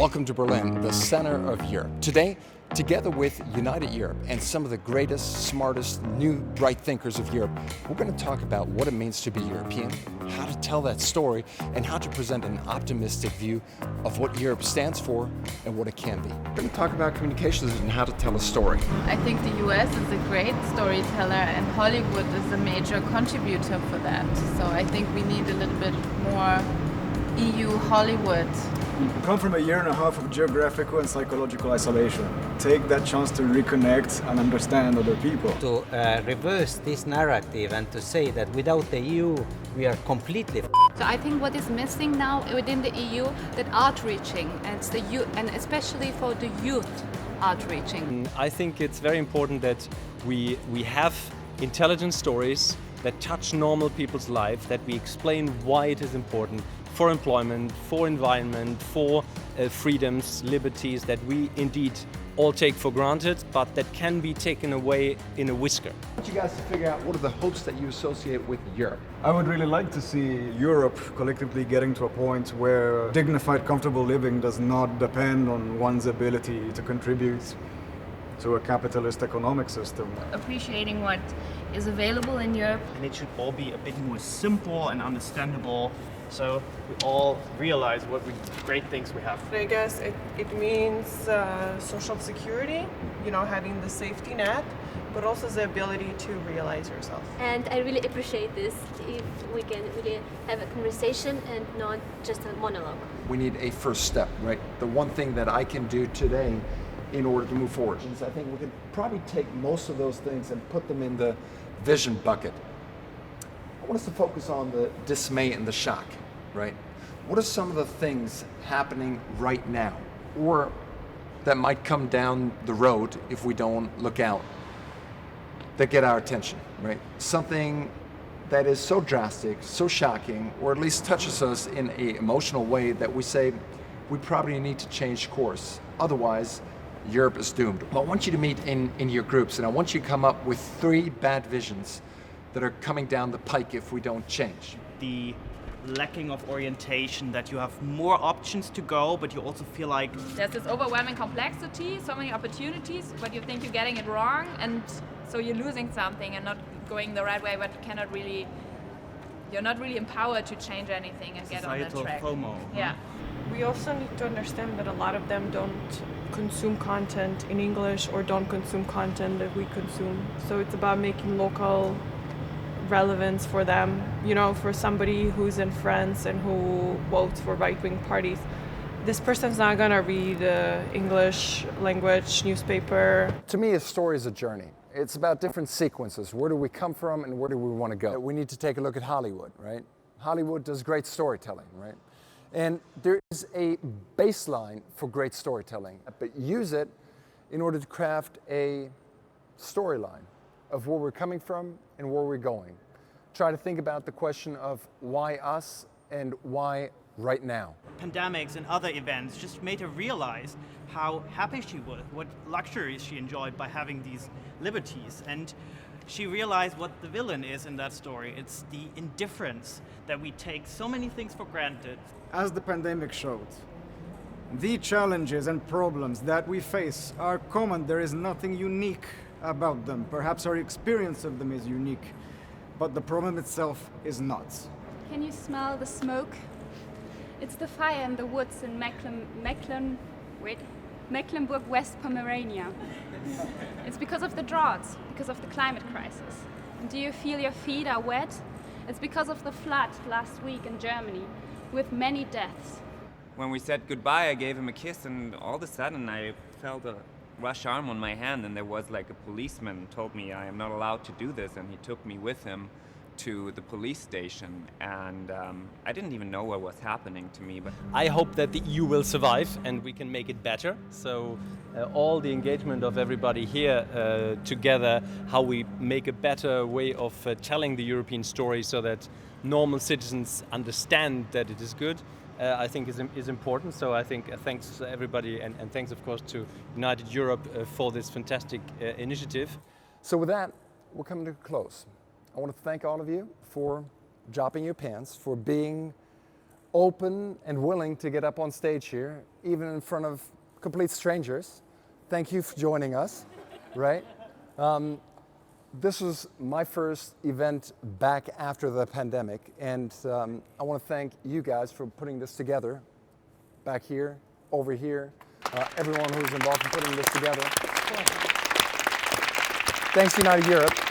Welcome to Berlin, the center of Europe. Today, together with United Europe and some of the greatest, smartest, new, bright thinkers of Europe, we're going to talk about what it means to be European, how to tell that story, and how to present an optimistic view of what Europe stands for and what it can be. We're going to talk about communications and how to tell a story. I think the US is a great storyteller and Hollywood is a major contributor for that. So I think we need a little bit more EU Hollywood. We come from a year and a half of geographical and psychological isolation. Take that chance to reconnect and understand other people. To reverse this narrative and to say that without the EU we are completely So I think what is missing now within the EU, that outreaching and especially for the youth outreaching. I think it's very important that we have intelligent stories that touch normal people's life, that we explain why it is important for employment, for environment, for freedoms, liberties that we indeed all take for granted, but that can be taken away in a whisker. I want you guys to figure out what are the hopes that you associate with Europe. I would really like to see Europe collectively getting to a point where dignified, comfortable living does not depend on one's ability to contribute to a capitalist economic system. Appreciating what is available in Europe. And it should all be a bit more simple and understandable, so we all realize what great things we have. I guess it means social security, having the safety net, but also the ability to realize yourself. And I really appreciate this, if we can really have a conversation and not just a monologue. We need a first step, right? The one thing that I can do today in order to move forward. I think we could probably take most of those things and put them in the vision bucket. I want us to focus on the dismay and the shock, right? What are some of the things happening right now, or that might come down the road if we don't look out, that get our attention, right? Something that is so drastic, so shocking, or at least touches us in an emotional way that we say, we probably need to change course. Otherwise, Europe is doomed. Well, I want you to meet in your groups, and I want you to come up with 3 bad visions that are coming down the pike if we don't change. The lacking of orientation, that you have more options to go, but you also feel like There's this overwhelming complexity, so many opportunities, but you think you're getting it wrong, and so you're losing something and not going the right way, but you're not really empowered to change anything and get on that societal track. FOMO. Yeah. We also need to understand that a lot of them don't consume content in English or don't consume content that we consume. So it's about making local relevance for them. For somebody who's in France and who votes for right-wing parties, this person's not gonna read English language newspaper. To me, a story is a journey. It's about different sequences. Where do we come from and where do we want to go? We need to take a look at Hollywood, right? Hollywood does great storytelling, right? And there is a baseline for great storytelling, but use it in order to craft a storyline of where we're coming from and where we're going. Try to think about the question of why us and why right now. Pandemics and other events just made her realize how happy she was, what luxuries she enjoyed by having these liberties. And she realized what the villain is in that story. It's the indifference that we take so many things for granted. As the pandemic showed, the challenges and problems that we face are common. There is nothing unique about them. Perhaps our experience of them is unique, but the problem itself is not. Can you smell the smoke? It's the fire in the woods in Mecklenburg-West Pomerania. It's because of the droughts, because of the climate crisis. And do you feel your feet are wet? It's because of the flood last week in Germany, with many deaths. When we said goodbye, I gave him a kiss, and all of a sudden I felt a rush arm on my hand, and there was like a policeman told me I am not allowed to do this, and he took me with him to the police station, and I didn't even know what was happening to me. But I hope that the EU will survive and we can make it better. So all the engagement of everybody here together, how we make a better way of telling the European story so that normal citizens understand that it is good, I think is important. So I think thanks to everybody and thanks of course to United Europe for this fantastic initiative. So with that, we're coming to a close. I want to thank all of you for dropping your pants, for being open and willing to get up on stage here, even in front of complete strangers. Thank you for joining us, right? This was my first event back after the pandemic, and I want to thank you guys for putting this together, back here, over here, everyone who's involved in putting this together. Thanks, United Europe.